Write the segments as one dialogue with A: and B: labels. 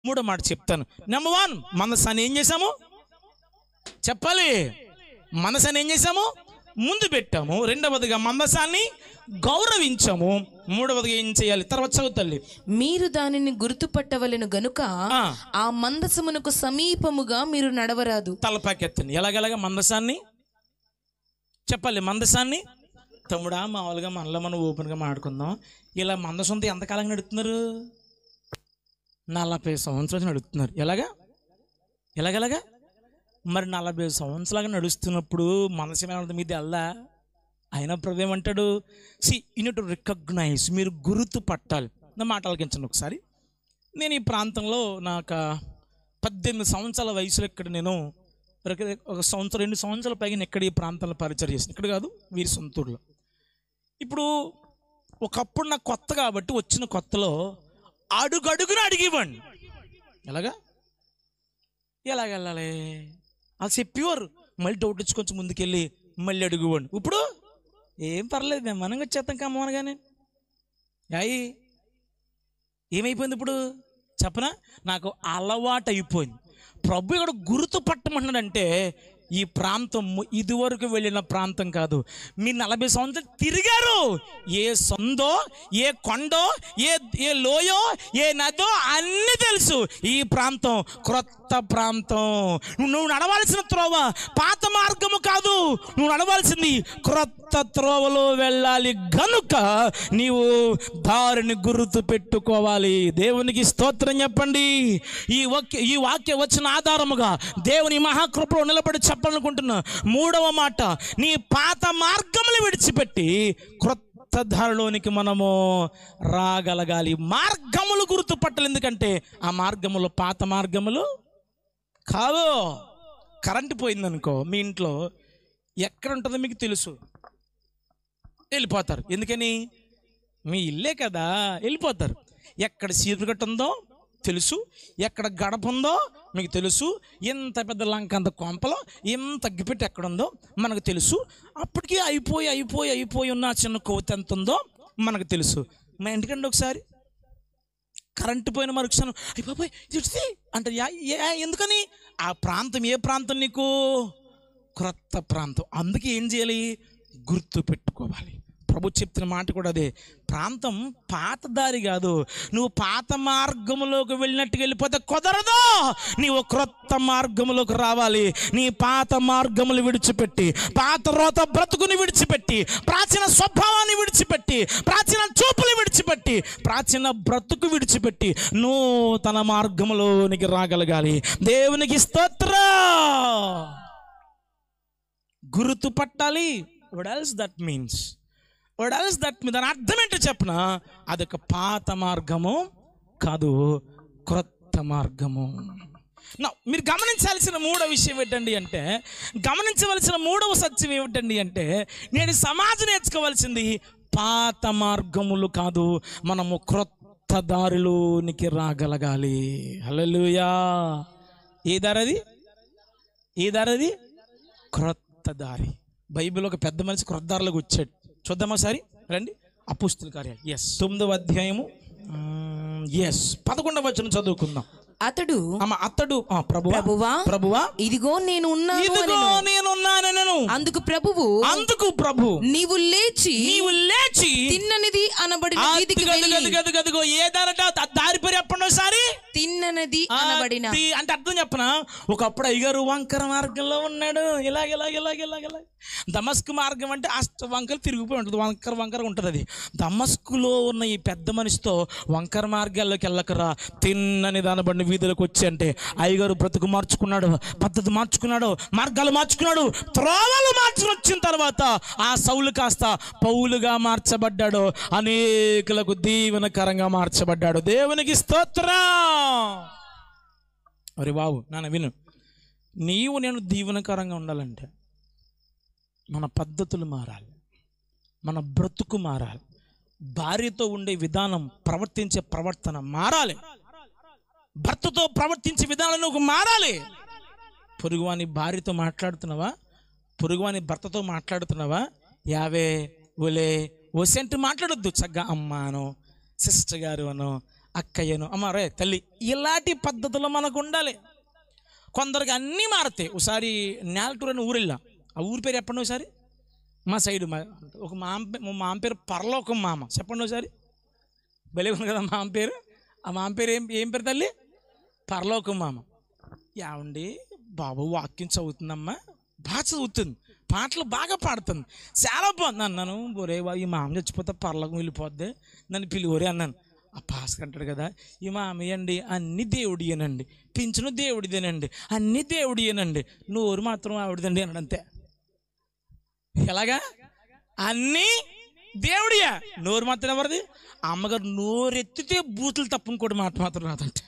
A: మూడో మాట చెప్తాను. నెంబర్ 1, మనసాన్ని ఏం చేసాము చెప్పాలి. మనసాన్ని ఏం చేసాము? ముందు పెట్టాము. రెండవదిగా మందసాన్ని గౌరవించాము. మూడవదిగా ఏం చేయాలి? తర్వాత చదువుతల్లి.
B: మీరు దానిని గుర్తుపట్టవలెను గనుక ఆ మందసమునకు సమీపముగా మీరు నడవరాదు.
A: తలపాకెత్తండి. ఎలాగెలాగా మందసాన్ని చెప్పాలి. మందసాన్ని తమ్ముడా మామూలుగా మనలో మనం ఓపెన్గా మాట్లాడుకుందాం. ఇలా మందసంతో ఎంతకాలంగా నడుపుతున్నారు? 40 సంవత్సరాలు నడుపుతున్నారు. ఎలాగెలాగా మరి 40 సంవత్సరాలుగా నడుస్తున్నప్పుడు మనసు మీద అల్లా అయినా ప్రభు ఏమంటాడు? యూనిట్ రికగ్నైజ్, మీరు గుర్తు పట్టాలి. నా మాట ఆలకించండి ఒకసారి. నేను ఈ ప్రాంతంలో నాకు 18 సంవత్సరాల వయసులో ఇక్కడ నేను ఒక సంవత్సరం 2 సంవత్సరాల పైగా ఇక్కడ ఈ ప్రాంతంలో పరిచయం చేసిన, ఇక్కడ కాదు వీరి సొంతూరులో. ఇప్పుడు ఒకప్పుడు నాకు కొత్త కాబట్టి వచ్చిన కొత్తలో అడుగడుగున అడిగివ్వండి. ఎలాగెళ్ళాలి అది చెప్పేవారు. మళ్ళీ డౌట్ వచ్చి కొంచెం ముందుకెళ్ళి మళ్ళీ అడుగువ్వండి. ఇప్పుడు ఏం పర్లేదు, మేము మనం వచ్చేస్తాం కమ్మను. కానీ ఏమైపోయింది ఇప్పుడు చెప్పనా? నాకు అలవాటు అయిపోయింది. ప్రభు ఇక్కడ గుర్తు పట్టమన్నాడంటే ఈ ప్రాంతం ఇదివరకు వెళ్ళిన ప్రాంతం కాదు. మీరు 40 సంవత్సరాలు తిరిగారు. ఏ సందో, ఏ కొండో, ఏ లోయో, ఏ నదో అన్నీ తెలుసు. ఈ ప్రాంతం క్రొత్త ప్రాంతం. నువ్వు నడవాల్సిన త్రోవ పాత మార్గము కాదు, నువ్వు నడవాల్సింది క్రొత్త త్రోవలో వెళ్ళాలి. గనుక నీవు దారిని గుర్తు పెట్టుకోవాలి. దేవునికి స్తోత్రం చెప్పండి. ఈ వాక్య వచ్చిన ఆధారముగా దేవుని మహాకృపలో నిలబడి చెప్పాలనుకుంటున్నా. మూడవ మాట, నీ పాత మార్గములు విడిచిపెట్టి క్రొత్త దారిలోనికి మనము రాగలగాలి. మార్గములు గుర్తుపట్టాలి. ఎందుకంటే ఆ మార్గములు పాత మార్గములు కాదు. కరెంటు పోయిందనుకో మీ ఇంట్లో, ఎక్కడ ఉంటుందో మీకు తెలుసు, వెళ్ళిపోతారు. ఎందుకని? మీ ఇల్లే కదా, వెళ్ళిపోతారు. ఎక్కడ చీపురు ఉందో తెలుసు, ఎక్కడ గడప ఉందో మీకు తెలుసు, ఎంత పెద్ద లంక అంత కొంపలో ఎంత అగ్గిపెట్టి ఎక్కడుందో మనకు తెలుసు. అప్పటికి అయిపోయి ఉన్న చిన్న కోతి ఎంత ఉందో మనకు తెలుసు. మా ఇంటికండి ఒకసారి కరెంటు పోయిన మరుక్షణం అయిపోయి అంటే ఎందుకని? ఆ ప్రాంతం ఏ ప్రాంతం? నీకు క్రొత్త ప్రాంతం. అందుకే ఏం చేయాలి? గుర్తు పెట్టుకోవాలి. ప్రభు చెప్తున్న మాట కూడా అదే. ప్రాంతం పాత దారి కాదు. నువ్వు పాత మార్గములోకి వెళ్ళినట్టుగా వెళ్ళిపోతే కుదరదు. నీవు క్రొత్త మార్గములోకి రావాలి. నీ పాత మార్గములు విడిచిపెట్టి, పాత రోత బ్రతుకుని విడిచిపెట్టి, ప్రాచీన స్వభావాన్ని విడిచిపెట్టి, ప్రాచీన చూపులు విడిచిపెట్టి, ప్రాచీన బ్రతుకు విడిచిపెట్టి నూతన మార్గములోనికి రాగలగాలి. దేవునికి స్తోత్రం. గుర్తు పట్టాలి. What else that means? దాని అర్థం ఏంటో చెప్పనా? అదొక పాత మార్గము కాదు, క్రొత్త మార్గము. మీరు గమనించాల్సిన మూడవ విషయం ఏంటండి అంటే, గమనించవలసిన మూడవ సత్యం ఏమిటండి అంటే, నేను సమాజం నేర్చుకోవాల్సింది పాత మార్గములు కాదు, మనము క్రొత్త దారిలోనికి రాగలగాలి. హల్లెలూయా. ఏ దారి అది? క్రొత్త దారి. బైబిల్ ఒక పెద్ద మనిషి క్రొత్త దారిలోకి వచ్చాడు. చూద్దామా సారి రండి. అపోస్తలుల కార్యాలు 9వ అధ్యాయము 11వ వచనం చదువుకుందాం.
B: అతడు
A: ప్రభువా
B: ఇదిగో నేను ఉన్నాను. అందుకు ప్రభువు నీవు లేచి తిన్ననిది అనబడిన వీధికి వెళ్ళి.
A: ఏ దారట? దారి పేరు చెప్పండి ఒకసారి.
B: తిన్ననిది అనబడిన
A: అంటే అర్థం చెప్పనా? ఒకప్పుడు అయ్యగారు వంకర మార్గంలో ఉన్నాడు. ఇలాగ దమస్కు మార్గం అంటే అష్ట వంకలు తిరిగిపోయి ఉంటుంది, వంకర ఉంటుంది. అది దమస్కులో ఉన్న ఈ పెద్ద మనిషితో వంకర మార్గాల్లోకి వెళ్ళకరా, తిన్నని దానబడిన వీధులకు వచ్చి అంటే అయ్యగారు బ్రతుకు మార్చుకున్నాడు, పద్ధతి మార్చుకున్నాడు, మార్గాలు మార్చుకున్నాడు, త్రోవలు మార్చుకుని వచ్చిన తర్వాత ఆ సౌలు కాస్త పౌలుగా మార్చబడ్డాడు, అనేకులకు దీవెనకరంగా మార్చబడ్డాడు. దేవునికి స్తోత్రం. అరే బాబు నాన్న విను, నీవు నేను దీవెనకరంగా ఉండాలంటే మన పద్ధతులు మారాలి, మన బ్రతుకు మారాలి, భార్యతో ఉండే విధానం, ప్రవర్తించే ప్రవర్తన మారాలి, భర్తతో ప్రవర్తించే విధానం నువ్వు మారాలి. పొరుగువాని భార్యతో మాట్లాడుతున్నావా, పొరుగువాని భర్తతో మాట్లాడుతున్నావా, యావే ఒలే ఓసెంట్ మాట్లాడొద్దు. చక్కగా అమ్మానో సిస్టర్ గారు అనో అక్కయ్యను, అమ్మ రే తల్లి, ఇలాంటి పద్ధతులు మనకు ఉండాలి. కొందరికి అన్నీ మారుతాయి. ఒకసారి నేలటూరు అని ఊరు వెళ్ళాం. ఆ ఊరి పేరు చెప్పండి ఒకసారి. మా సైడు ఒక మామ పేరు పరలోకం మామ. చెప్పండి ఒకసారి. భలే ఉంది కదా మామ పేరు. ఆ మామ పేరు ఏం పేరు తల్లి? పరలోకం మామ. ఏమండి బాబు వాక్యం చదువుతుందమ్మా, బాగా చదువుతుంది, పాటలు బాగా పాడుతుంది, చాలా బాగుంది అన్నాను. ఒరే ఈ మామ చచ్చిపోతే పరలోకం వెళ్ళిపోద్ది, నన్ను పిలువరే అన్నాను. ఆ పాస్టర్ అంటాడు కదా, ఈ మామయ్యండి అన్ని దేవుడియేనండి, పింఛను దేవుడిదేనండి, అన్ని దేవుడియేనండి, నోరు మాత్రం ఆవిడదండి అన్నాడు. అంతే. ఎలాగా? అన్నీ దేవుడియా, నోరు మాత్రం ఎవరిది? అమ్మగారు నోరెత్తితే బూతులు తప్ప ఇంకోటి మాట మాత్రం రాదంటే.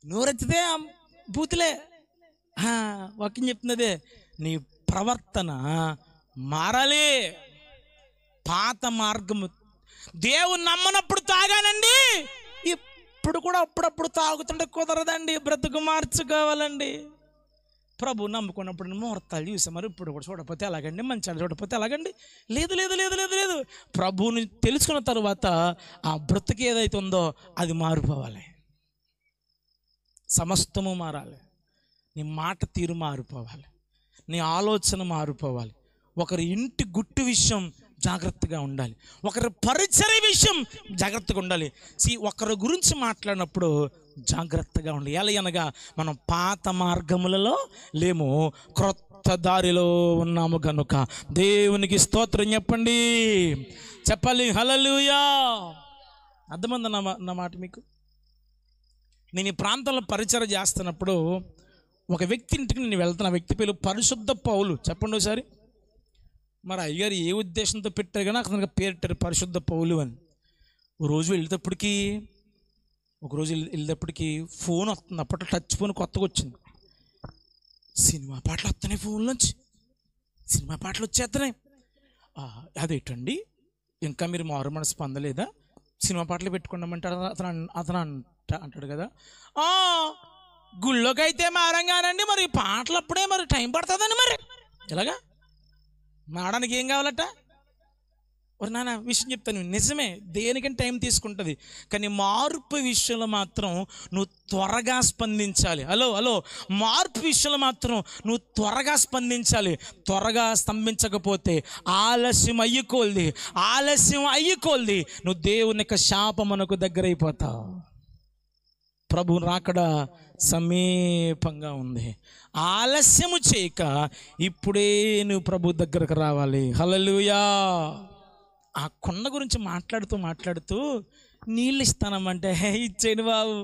A: నోరెత్తితే బూతులే. వాక్యం చెప్తున్నదే, నీ ప్రవర్తన మారాలి. పాత మార్గము. దేవుని నమ్మనప్పుడు తాగానండి, ఇప్పుడు కూడా అప్పుడప్పుడు తాగుతుంటే కుదరదండి, బ్రతుకు మార్చుకోవాలండి. ప్రభు నమ్ముకున్నప్పుడు ముహూర్తాలు చూసాం, మరి ఇప్పుడు కూడా చూడకపోతే ఎలాగండి, మంచి చూడకపోతే ఎలాగండి? లేదు లేదు లేదు లేదు లేదు ప్రభువుని తెలుసుకున్న తర్వాత ఆ బ్రతుకు ఏదైతే ఉందో అది మారిపోవాలి. సమస్తము మారాలి. నీ మాట తీరు మారిపోవాలి, నీ ఆలోచన మారిపోవాలి. ఒకరి ఇంటి గుట్టు విషయం జాగ్రత్తగా ఉండాలి, ఒకరి పరిచర్య విషయం జాగ్రత్తగా ఉండాలి. ఒకరి గురించి మాట్లాడినప్పుడు జాగ్రత్తగా ఉండాలి. ఎలా అనగా మనం పాత మార్గములలో లేము, క్రొత్త దారిలో ఉన్నాము కనుక. దేవునికి స్తోత్రం చెప్పండి, చెప్పాలి హల్లెలూయా. అర్థమైందా నా మాట మీకు? నేను ఈ ప్రాంతంలో పరిచర్య చేస్తున్నప్పుడు ఒక వ్యక్తి ఇంటికి నేను వెళ్తున్న. వ్యక్తి పేరు పరిశుద్ధ పౌలు. చెప్పండి ఒకసారి. మరి అయ్యగారు ఏ ఉద్దేశంతో పెట్టారు కానీ అతనికి పేరు పెట్టారు పరిశుద్ధ పౌలు అని. ఒకరోజు వెళ్ళేటప్పటికి ఫోన్ వస్తుంది. అప్పట్లో టచ్ ఫోన్ కొత్తగా వచ్చింది. సినిమా పాటలు వస్తున్నాయి, ఫోన్లోంచి సినిమా పాటలు వచ్చేస్తున్నాయి. అదేంటండి, ఇంకా మీరు మారు మనసు పొందలేదా? సినిమా పాటలు పెట్టుకున్నామంటే అతను అంటాడు కదా, గుళ్ళోకి అయితే మారంగానండి, మరి పాటలు అప్పుడే మరి టైం పడుతుందండి. మరి ఎలాగా మారడానికి ఏం కావాలట? ఒక నాన్న విషయం చెప్తాను, నిజమే, దేనికని టైం తీసుకుంటుంది, కానీ మార్పు విషయంలో మాత్రం నువ్వు త్వరగా స్పందించాలి. హలో మార్పు విషయంలో మాత్రం నువ్వు త్వరగా స్పందించాలి. త్వరగా స్తంభించకపోతే ఆలస్యం అయ్యికోల్ది నువ్వు దేవుని యొక్క శాపమునకు దగ్గరైపోతావు. ప్రభు రాకడ సమీపంగా ఉంది. ఆలస్యము చేయక ఇప్పుడే నువ్వు ప్రభు దగ్గరకు రావాలి. హల్లెలూయా. ఆ కొండ గురించి మాట్లాడుతూ నీళ్ళు ఇస్తానమ్మంటే, ఇచ్చేయండి బాబు,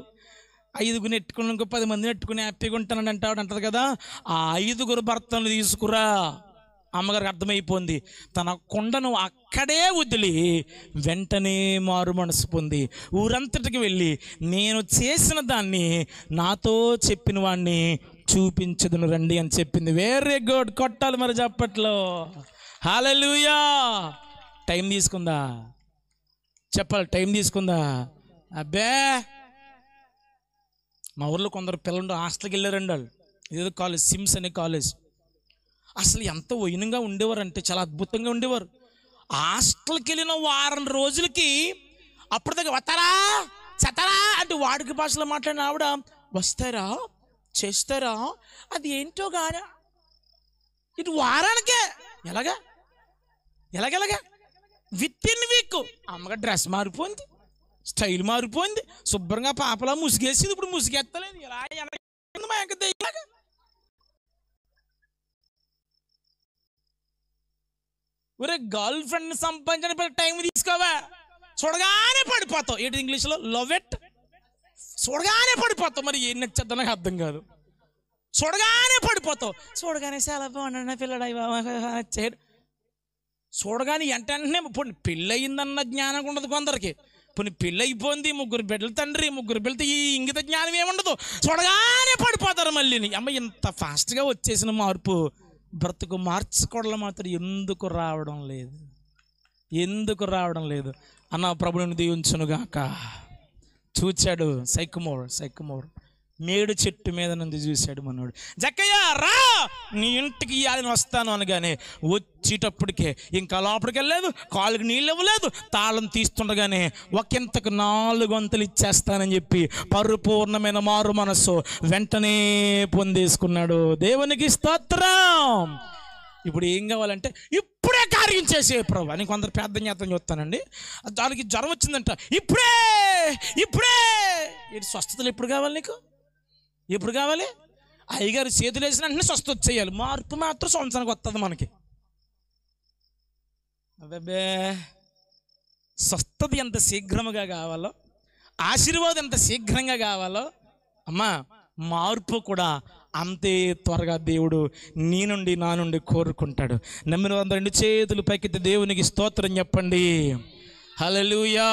A: 5 నెట్టుకుని ఇంకో 10 మంది నెట్టుకుని హ్యాపీగా ఉంటానని అంటది కదా. ఆ 5 భర్తలు తీసుకురా. అమ్మగారికి అర్థమైపోయింది. తన కొండను అక్కడే వదిలి వెంటనే మారు మనసు పొంది ఊరంతటికి వెళ్ళి, నేను చేసిన దాన్ని నాతో చెప్పిన వాడిని చూపించదును రండి అని చెప్పింది. వెరీ గుడ్, కొట్టాలి మరి చప్పట్లో. హల్లెలూయా. టైం తీసుకుందా? చెప్పాలి, టైం తీసుకుందా? అబ్బే, మా ఊర్లో కొందరు పిల్లలు హాస్టల్కి వెళ్ళారండి. వాళ్ళు ఏదో కాలేజ్, సిమ్స్ అనే కాలేజ్. అసలు ఎంత వైనంగా ఉండేవారంటే చాలా అద్భుతంగా ఉండేవారు. హాస్టల్కి వెళ్ళిన వారం రోజులకి అప్పటిదాకా వస్తారా చతారా అంటే వాడుక భాషలో మాట్లాడిన ఆవిడ వస్తారా చేస్తారా అది ఏంటో గారా ఇటు వారానికే ఎలాగా విత్ ఇన్ వీక్ అమ్మగా డ్రెస్ మారిపోయింది, స్టైల్ మారిపోయింది, శుభ్రంగా పాపలా ముసిగేసింది, ఇప్పుడు ముసిగెత్తలేదు. ఇలా ఒరే గర్ల్ ఫ్రెండ్ సంపాదించడానికి టైం తీసుకోవా, చూడగానే పడిపోతావు. ఏంటి ఇంగ్లీష్లో లవ్ ఇట్, చూడగానే పడిపోతావు. మరి ఏం నచ్చద్దు నాకు అర్థం కాదు. చూడగానే పడిపోతావు, చూడగానే చాలా బాగున్నా పిల్లడు చూడగానే వెంటనే పోనీ పెళ్ళి అయిందన్న జ్ఞానం ఉండదు కొందరికి. పోనీ పెళ్ళి అయిపోయింది, 3 బిడ్డల తండ్రి, 3 బిడ్డలతో ఈ ఇంగిత జ్ఞానం ఏముండదు, చూడగానే పడిపోతారు. మళ్ళీ అమ్మ ఇంత ఫాస్ట్గా వచ్చేసిన మార్పు బ్రతుకు మార్చుకోవడం మాత్రం ఎందుకు రావడం లేదు అన్న ప్రభువుని దీవించునుగాక. చూచాడు సైకమోర్ మేడు చెట్టు మీద నుండి చూశాడు మనోడు. జక్కయ్య రా, నీ ఇంటికి ఇవ్వాలని వస్తాను అనగానే వచ్చేటప్పటికే ఇంకా లోపలికి వెళ్ళలేదు, కాళ్ళకి నీళ్ళు ఇవ్వలేదు, తాళం తీస్తుండగానే ఒకంతకు 4 వంతులు ఇచ్చేస్తానని చెప్పి పరిపూర్ణమైన మారు మనస్సు వెంటనే పొందేసుకున్నాడు. దేవునికి స్తోత్రం. ఇప్పుడు ఏం కావాలంటే ఇప్పుడే కార్యం చేసే ప్రభు అని కొందరు పెద్ద జ్ఞాతం చూస్తానండి. దానికి జ్వరం వచ్చిందంట, ఇప్పుడే ఇప్పుడే. స్వస్థతలు ఎప్పుడు కావాలి నీకు? ఎప్పుడు కావాలి? అయ్యగారు చేతులు వేసిన వెంటనే స్వస్థత చేయాలి. మార్పు మాత్రం సంవత్సరానికి వస్తుంది మనకి. అబ్బే, స్వస్థత ఎంత శీఘ్రంగా కావాలో, ఆశీర్వాదం ఎంత శీఘ్రంగా కావాలో అమ్మా, మార్పు కూడా అంతే త్వరగా దేవుడు నీ నుండి నా నుండి కోరుకుంటాడు. నమ్మిన 2 చేతులు పైకెత్తి దేవునికి స్తోత్రం చెప్పండి. హల్లెలూయా.